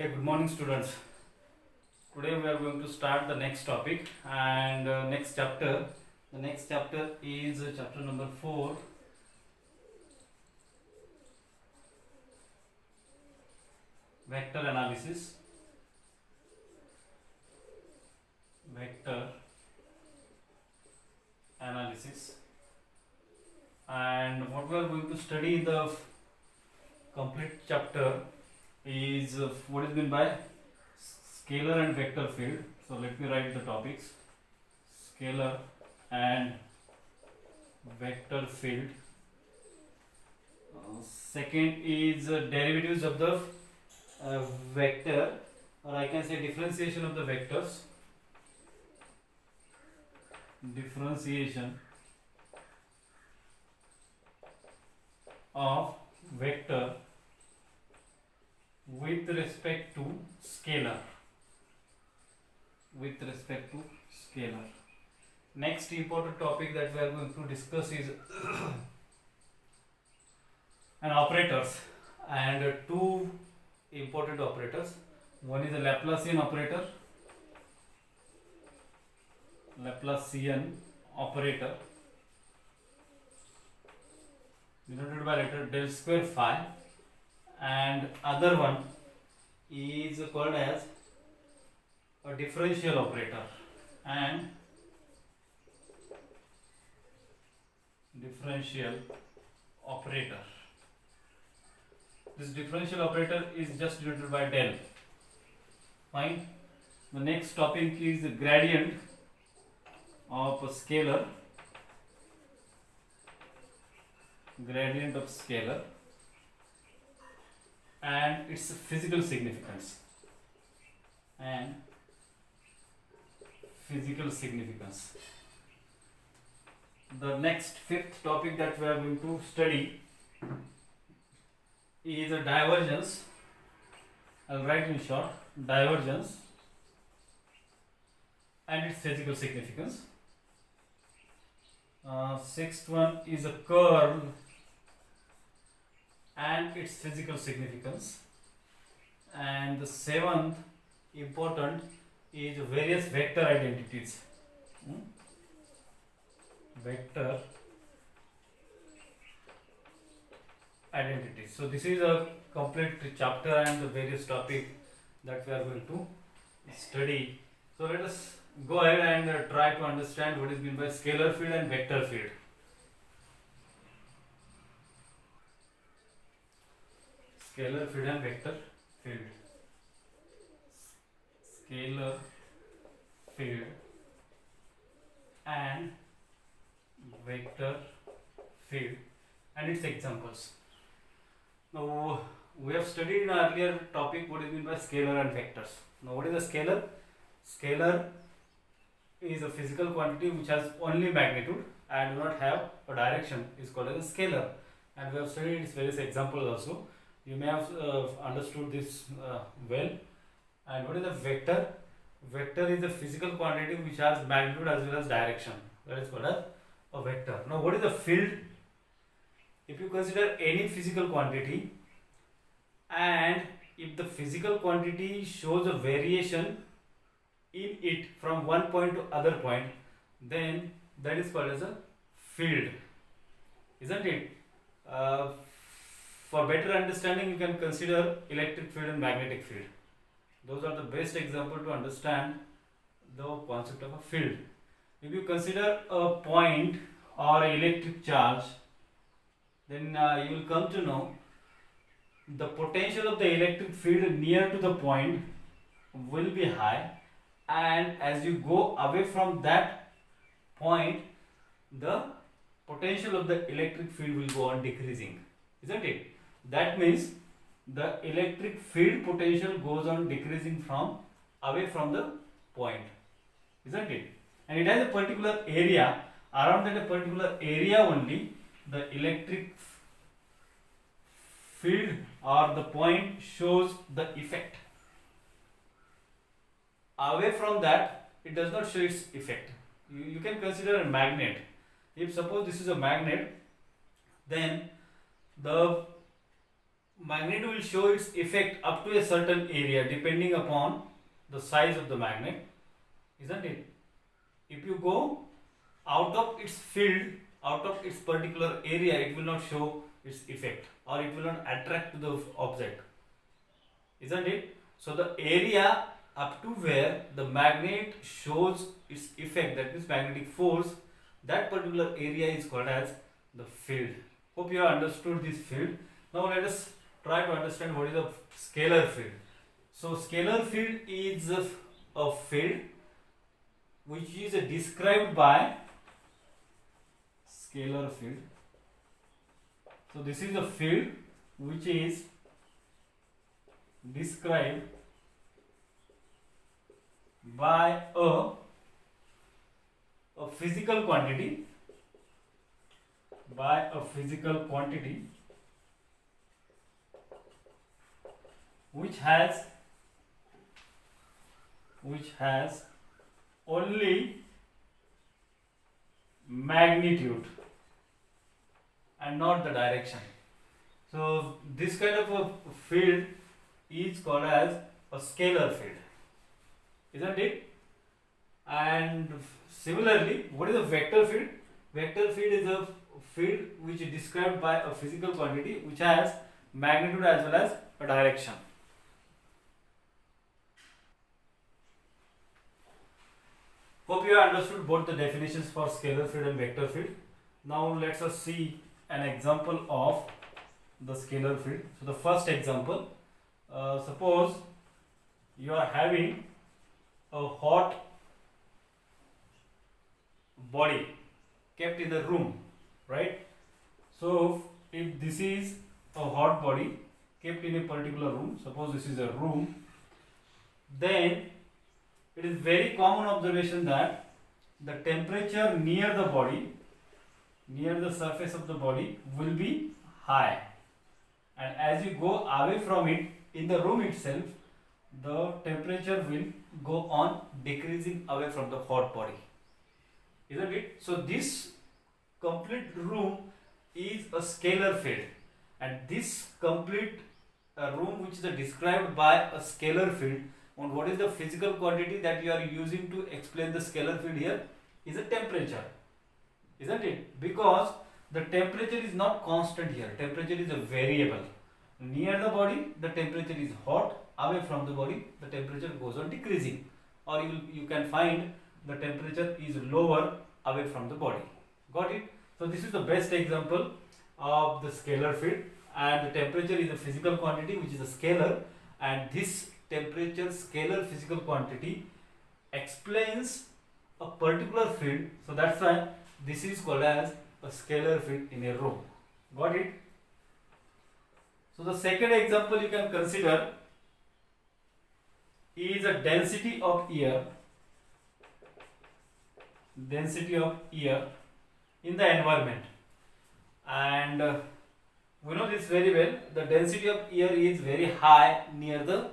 Hey, good morning, students. Today we are going to start the next topic and next chapter. The next chapter is chapter number 4, vector analysis. Vector analysis. And what we are going to study in the complete chapter is what is meant by scalar and vector field. So let me write the topics: scalar and vector field. Second is derivatives of the vector, or I can say differentiation of the vectors. Differentiation of vector with respect to scalar. With respect to scalar. Next important topic that we are going to discuss is and operators, and two important operators. One is the Laplacian operator. Laplacian operator denoted by letter del square phi, and other one is called as a differential operator. And differential operator. This differential operator is just denoted by del. Fine. The next topic is the gradient of a scalar. Gradient of scalar and its physical significance. And physical significance. The next fifth topic that we are going to study is a divergence. I'll write in short: divergence and its physical significance. Sixth one is a curve and its physical significance. And the seventh important is various vector identities. Vector identities. So this is a complete chapter and the various topic that we are going to study. So let us go ahead and try to understand what is meant by scalar field and vector field. Scalar field and vector field. Scalar field and vector field and its examples. Now we have studied in our earlier topic what is meant by scalar and vectors. Now what is a scalar? Scalar is a physical quantity which has only magnitude and do not have a direction, is called as a scalar, and we have studied its various examples also. You may have understood this well. And what is a vector? Vector is a physical quantity which has magnitude as well as direction. That is called as a vector. Now what is a field? If you consider any physical quantity and if the physical quantity shows a variation in it from one point to other point, then that is called as a field, isn't it? For better understanding, you can consider electric field and magnetic field. Those are the best example to understand the concept of a field. If you consider a point or an electric charge, then you will come to know the potential of the electric field near to the point will be high, and as you go away from that point, the potential of the electric field will go on decreasing, isn't it? That means the electric field potential goes on decreasing from away from the point, isn't it? And it has a particular area. Around that particular area only the electric field or the point shows the effect. Away from that it does not show its effect. You can consider a magnet. If suppose this is a magnet, then the magnet will show its effect up to a certain area depending upon the size of the magnet, isn't it? If you go out of its field, out of its particular area, it will not show its effect, or it will not attract to the object, isn't it? So the area up to where the magnet shows its effect, that means magnetic force, that particular area is called as the field. Hope you have understood this field. Now let us try to understand what is a scalar field. So scalar field is a field which is described by scalar field. So this is a field which is described by a physical quantity, which has only magnitude and not the direction. So this kind of a field is called as a scalar field, isn't it? And similarly, what is a vector field? Vector field is a field which is described by a physical quantity which has magnitude as well as a direction. Hope you have understood both the definitions for scalar field and vector field. Now let us see an example of the scalar field. So the first example, suppose you are having a hot body kept in the room, right? So if this is a hot body kept in a particular room, suppose this is a room, then it is very common observation that the temperature near the body, near the surface of the body, will be high, and as you go away from it in the room itself, the temperature will go on decreasing away from the hot body, isn't it? So this complete room is a scalar field, and this complete room which is described by a scalar field, and what is the physical quantity that you are using to explain the scalar field here is a temperature, isn't it? Because the temperature is not constant here, temperature is a variable. Near the body the temperature is hot, away from the body the temperature goes on decreasing, or you can find the temperature is lower away from the body. Got it? So this is the best example of the scalar field, and the temperature is a physical quantity which is a scalar, and this temperature scalar physical quantity explains a particular field, so that's why this is called as a scalar field in a room. Got it? So the second example you can consider is a density of air in the environment, and we know this very well. The density of air is very high near the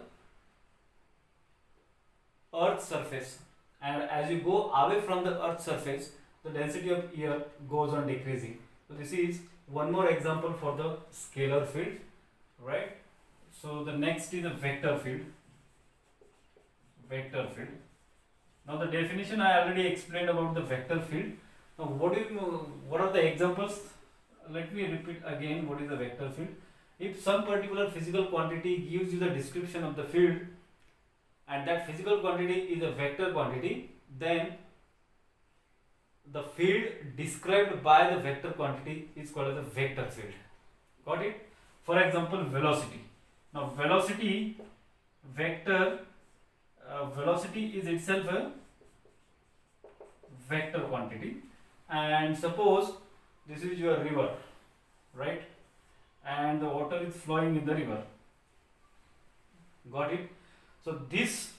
Earth's surface, and as you go away from the Earth's surface, the density of air goes on decreasing. So this is one more example for the scalar field, right? So the next is a vector field. Now the definition I already explained about the vector field. Now what are the examples? Let me repeat again what is the vector field. If some particular physical quantity gives you the description of the field, and that physical quantity is a vector quantity, then the field described by the vector quantity is called as a vector field. Got it? For example, velocity. Now velocity is itself a vector quantity, and suppose this is your river, right? And the water is flowing in the river. Got it? So this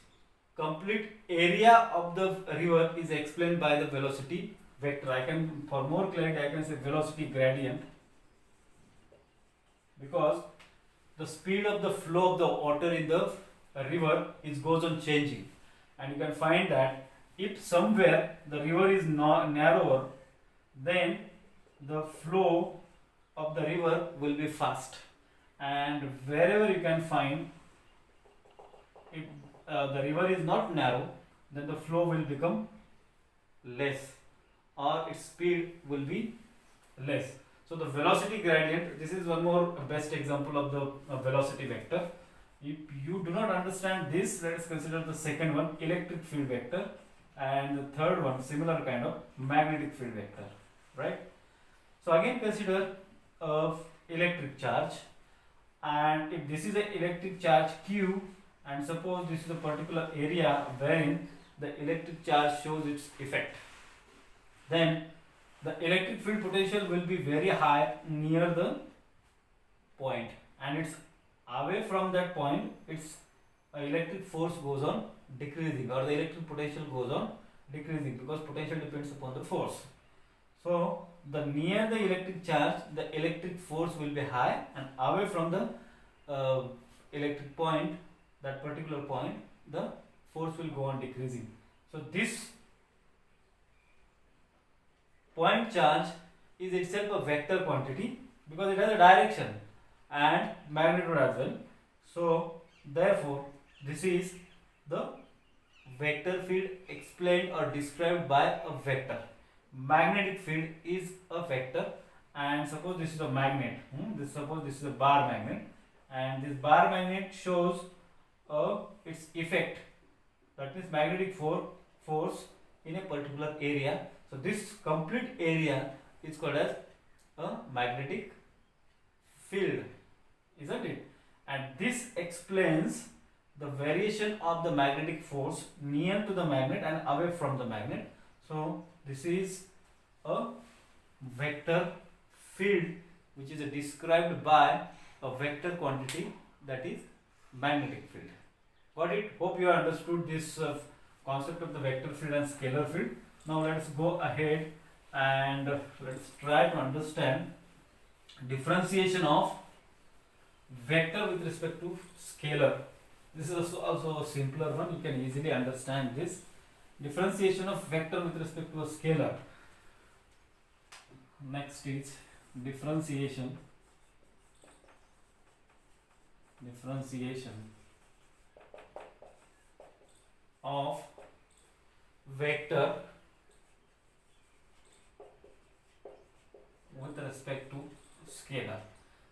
complete area of the river is explained by the velocity vector. For more clarity, I can say velocity gradient, because the speed of the flow of the water in the river goes on changing, and you can find that if somewhere the river is narrower, then the flow of the river will be fast, and wherever you can find, if the river is not narrow, then the flow will become less or its speed will be less. So the velocity gradient, this is one more best example of the velocity vector. If you do not understand this, let us consider the second one, electric field vector, and the third one, similar kind of magnetic field vector, right? So again consider electric charge, and if this is an electric charge Q, and suppose this is a particular area wherein the electric charge shows its effect, then the electric field potential will be very high near the point, and it's away from that point, its electric force goes on decreasing, or the electric potential goes on decreasing, because potential depends upon the force. So the near the electric charge, the electric force will be high, and away from the electric point, that particular point, the force will go on decreasing. So this point charge is itself a vector quantity because it has a direction and magnitude as well. So therefore this is the vector field explained or described by a vector. Magnetic field is a vector, and suppose this is a magnet, suppose this is a bar magnet, and this bar magnet shows its effect, that means magnetic force in a particular area. So this complete area is called as a magnetic field, isn't it? And this explains the variation of the magnetic force near to the magnet and away from the magnet. So this is a vector field which is described by a vector quantity, that is magnetic field. Got it? Hope you understood this concept of the vector field and scalar field. Now let's go ahead and let's try to understand differentiation of vector with respect to scalar. This is also a simpler one, you can easily understand this. Differentiation of vector with respect to a scalar. Next is differentiation of vector with respect to scalar.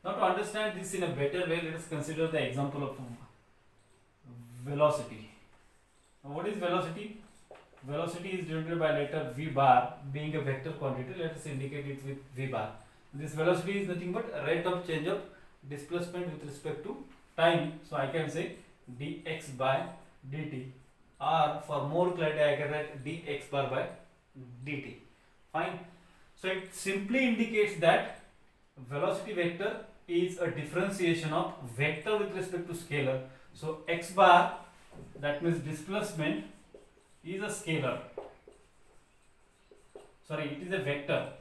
Now to understand this in a better way, let us consider the example of velocity. Now what is velocity? Velocity is denoted by letter v bar, being a vector quantity. Let us indicate it with v bar. This velocity is nothing but rate of change of displacement with respect to time. So I can say dx by dt, or for more clarity I can write dx bar by dt. Fine. So it simply indicates that velocity vector is a differentiation of vector with respect to scalar. So x bar, that means displacement, is a scalar. Sorry, it is a vector.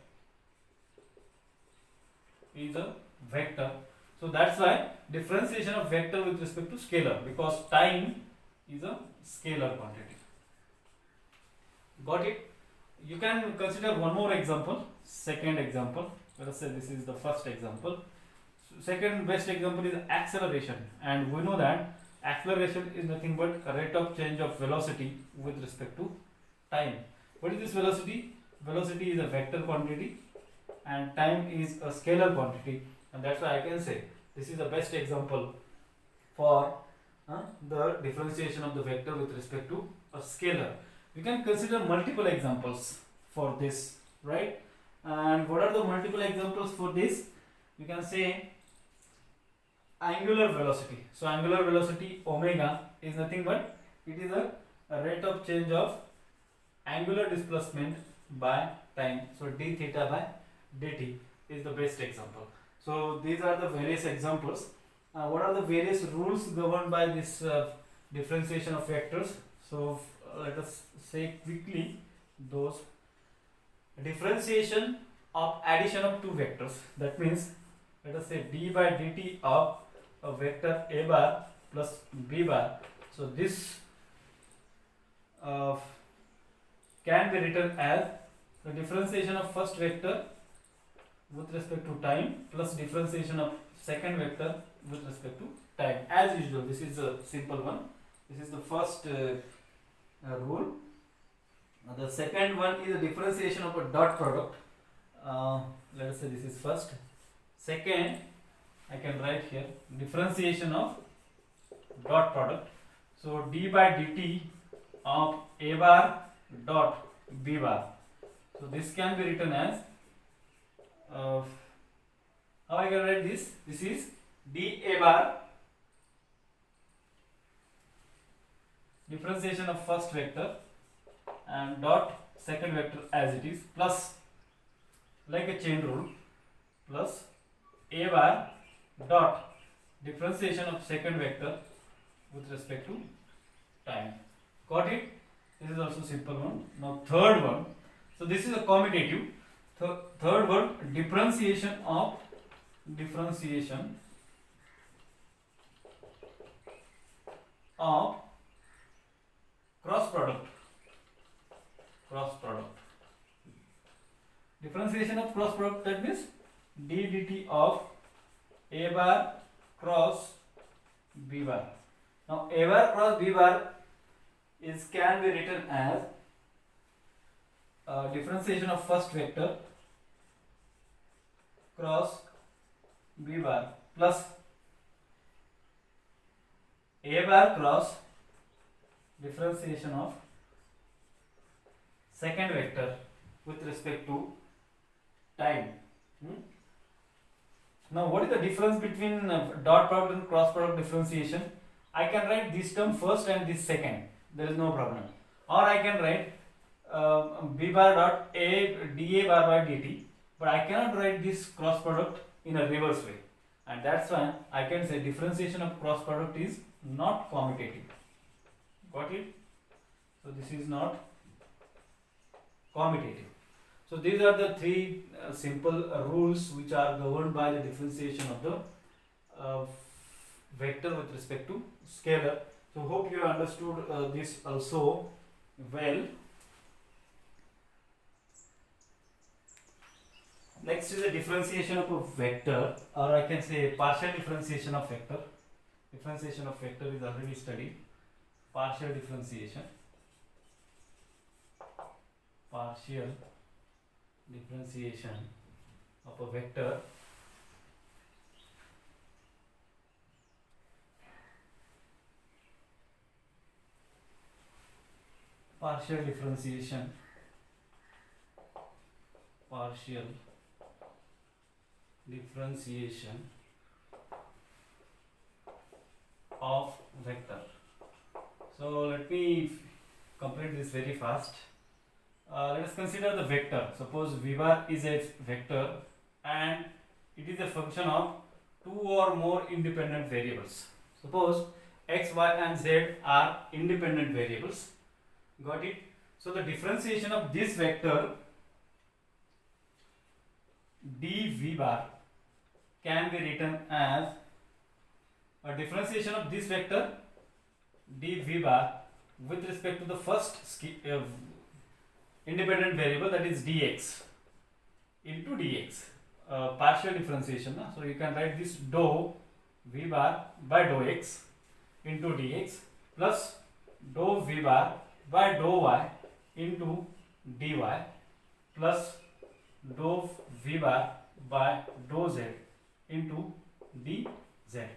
So that's why differentiation of vector with respect to scalar, because time is a scalar quantity. Got it? You can consider one more example, second example. Let us say this is the first example. Second best example is acceleration, and we know that acceleration is nothing but a rate of change of velocity with respect to time. What is this velocity? Velocity is a vector quantity and time is a scalar quantity, and that's why I can say this is the best example for the differentiation of the vector with respect to a scalar. We can consider multiple examples for this, right? And what are the multiple examples for this? You can say angular velocity. So angular velocity omega is nothing but it is a rate of change of angular displacement by time. So d theta by dt is the best example. So these are the various examples. What are the various rules governed by this differentiation of vectors? So let us say quickly those. Differentiation of addition of two vectors, that means let us say d by dt of a vector a bar plus b bar. So this can be written as the differentiation of first vector with respect to time plus differentiation of second vector with respect to time. As usual, this is a simple one. This is the first rule. The second one is a differentiation of a dot product. Let us say this is first. Second, I can write here differentiation of dot product. So d by dt of a bar dot b bar. So this can be written as how I can write this? This is dA bar differentiation of first vector and dot second vector as it is plus, like a chain rule, plus A bar dot differentiation of second vector with respect to time. Got it? This is also simple one. Now third one. So this is a commutative. Third one, differentiation of cross product. Differentiation of cross product, that means d dt of a bar cross b bar. Now a bar cross b bar can be written as differentiation of first vector cross b bar plus a bar cross differentiation of second vector with respect to time. Now what is the difference between dot product and cross product differentiation? I can write this term first and this second, there is no problem. Or I can write b bar dot a dA bar by dt, but I cannot write this cross product in a reverse way, and that's why I can say differentiation of cross product is not commutative. Got it? So this is not commutative. So these are the three simple rules which are governed by the differentiation of the vector with respect to scalar. So hope you understood this also well. Next is the differentiation of a vector, or I can say partial differentiation of vector. Differentiation of vector is already studied. Partial differentiation of a vector. Partial differentiation of vector. So let me complete this very fast. Let us consider the vector. Suppose v bar is a vector and it is a function of two or more independent variables. Suppose x, y and z are independent variables. Got it? So the differentiation of this vector dv bar can be written as a differentiation of this vector dv bar with respect to the first independent variable, that is dx, into dx, partial differentiation. So you can write this dou v bar by dou x into dx plus dou v bar by dou y into dy plus dou v bar by dou z into dz.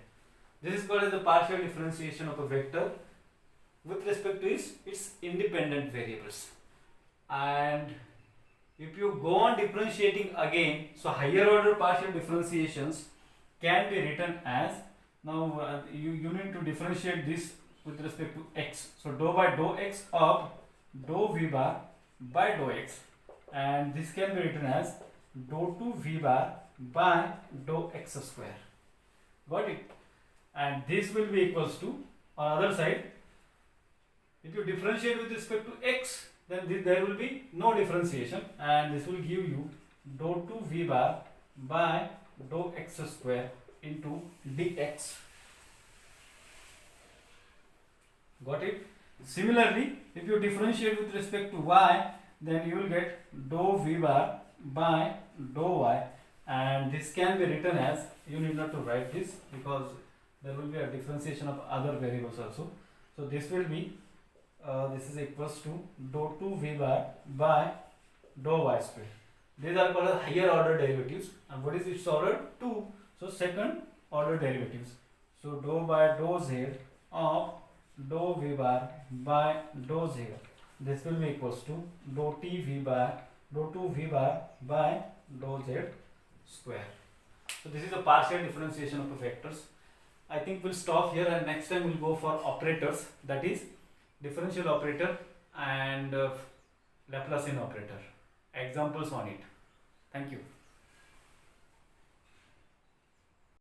This is called as the partial differentiation of a vector with respect to its independent variables. And if you go on differentiating again, so higher order partial differentiations can be written as, now you need to differentiate this with respect to x. So dou by dou x of dou v bar by dou x, and this can be written as dou 2 v bar by dou x square. Got it? And this will be equals to, on other side, if you differentiate with respect to x, then there will be no differentiation, and this will give you dou 2 v bar by dou x square into dx. Got it? Similarly, if you differentiate with respect to y, then you will get dou v bar by dou y, and this can be written as, you need not to write this because there will be a differentiation of other variables also. So this will be this is equals to dou 2 v bar by dou y square. These are called as higher order derivatives, and what is its order? 2. So second order derivatives. So dou by dou z of dou v bar by dou z. This will be equals to dou t v bar dou 2 v bar by dou z square. So this is a partial differentiation of the vectors. I think we'll stop here, and next time we'll go for operators, that is differential operator and Laplacian operator. Examples on it. Thank you.